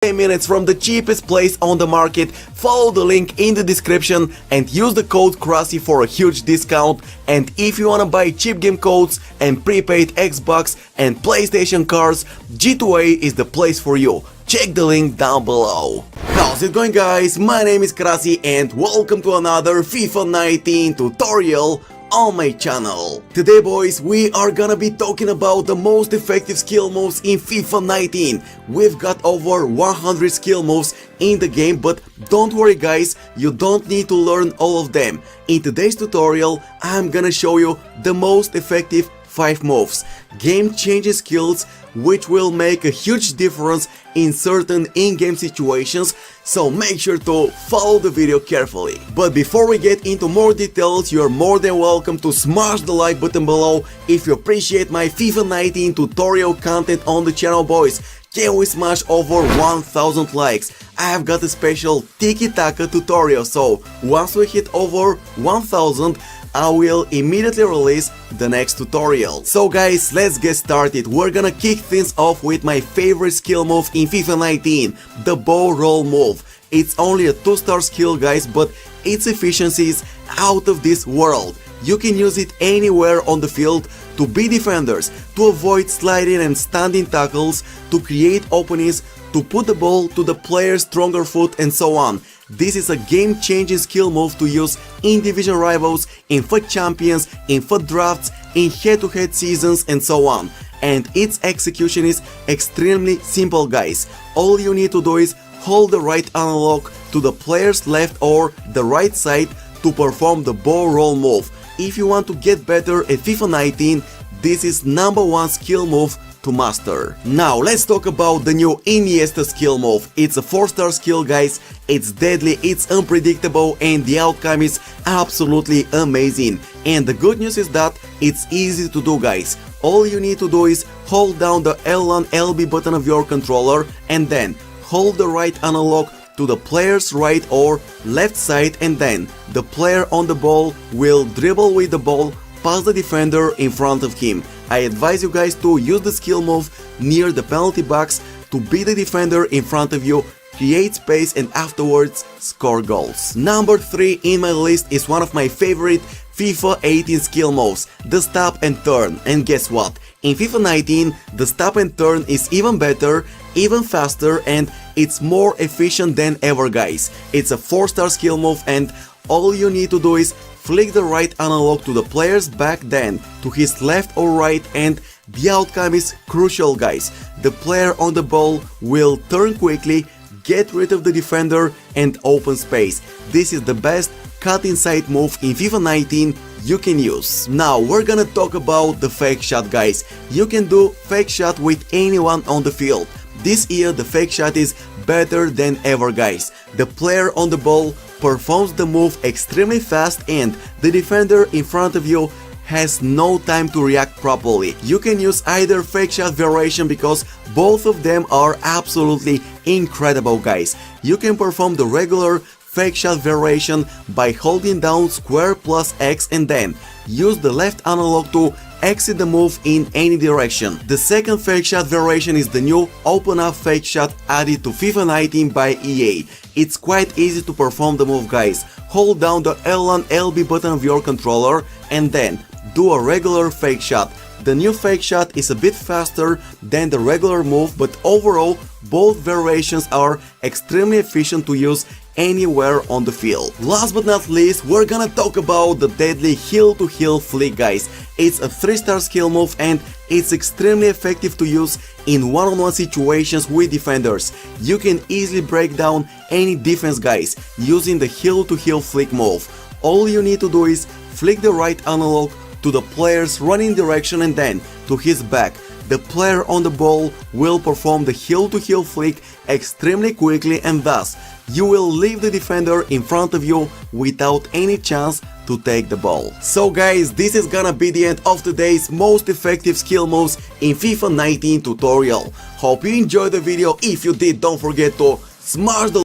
10 minutes from the cheapest place on the market. Follow the link in the description and use the code KRASI for a huge discount. And if you wanna buy cheap game codes and prepaid Xbox and PlayStation cards, G2A is the place for you. Check the link down below. How's it going, guys? My name is KRASI and welcome to another FIFA 19 tutorial on my channel. Today, boys, we are gonna be talking about the most effective skill moves in FIFA 19. We've got over 100 skill moves in the game, but don't worry, guys, you don't need to learn all of them. In today's tutorial, I'm gonna show you the most effective 5 moves, game-changing skills which will make a huge difference in certain in-game situations, so make sure to follow the video carefully. But before we get into more details, you're more than welcome to smash the like button below if you appreciate my FIFA 19 tutorial content on the channel, boys. Can we smash over 1000 likes? I have got a special tiki-taka tutorial, so once we hit over 1000, I will immediately release the next tutorial. So guys, let's get started. We're gonna kick things off with my favorite skill move in FIFA 19, the ball roll move. It's only a 2-star skill, guys, but its efficiency is out of this world. You can use it anywhere on the field to beat defenders, to avoid sliding and standing tackles, to create openings, to put the ball to the player's stronger foot, and so on. This is a game-changing skill move to use in division rivals, in FUT champions, in FUT drafts, in head-to-head seasons, and so on. And its execution is extremely simple, guys. All you need to do is hold the right analog to the player's left or the right side to perform the ball roll move. If you want to get better at FIFA 19, this is #1 skill move to master. Now let's talk about the new Iniesta skill move. It's a 4-star skill, guys. It's deadly, it's unpredictable, and the outcome is absolutely amazing. And the good news is that it's easy to do, guys. All you need to do is hold down the L1 LB button of your controller and then hold the right analog to the player's right or left side, and then the player on the ball will dribble with the ball past the defender in front of him. I advise you guys to use the skill move near the penalty box to beat the defender in front of you, create space, and afterwards score goals. Number 3 in my list is one of my favorite FIFA 18 skill moves, the stop and turn. And guess what? In FIFA 19, the stop and turn is even better, even faster, and it's more efficient than ever, guys. It's a 4-star skill move, and all you need to do is flick the right analog to the player's back, then to his left or right, and the outcome is crucial, guys. The player on the ball will turn quickly, get rid of the defender, and open space. This is the best cut inside move in FIFA 19 you can use. Now we're gonna talk about the fake shot, guys. You can do fake shot with anyone on the field. This year the fake shot is better than ever, guys. The player on the ball performs the move extremely fast and the defender in front of you has no time to react properly. You can use either fake shot variation because both of them are absolutely incredible, guys. You can perform the regular fake shot variation by holding down square plus X and then use the left analog to exit the move in any direction. The second fake shot variation is the new open up fake shot added to FIFA 19 by EA. It's quite easy to perform the move, guys. Hold down the L1 LB button of your controller and then do a regular fake shot. The new fake shot is a bit faster than the regular move, but overall both variations are extremely efficient to use anywhere on the field. Last but not least, we're gonna talk about the deadly heel-to-heel flick, guys. It's a 3-star skill move and it's extremely effective to use in one-on-one situations with defenders. You can easily break down any defense, guys, using the heel-to-heel flick move. All you need to do is flick the right analog to the player's running direction and then to his back. The player on the ball will perform the heel-to-heel flick extremely quickly, and thus you will leave the defender in front of you without any chance to take the ball. So guys, this is gonna be the end of today's most effective skill moves in FIFA 19 tutorial. Hope you enjoyed the video. If you did, don't forget to smash the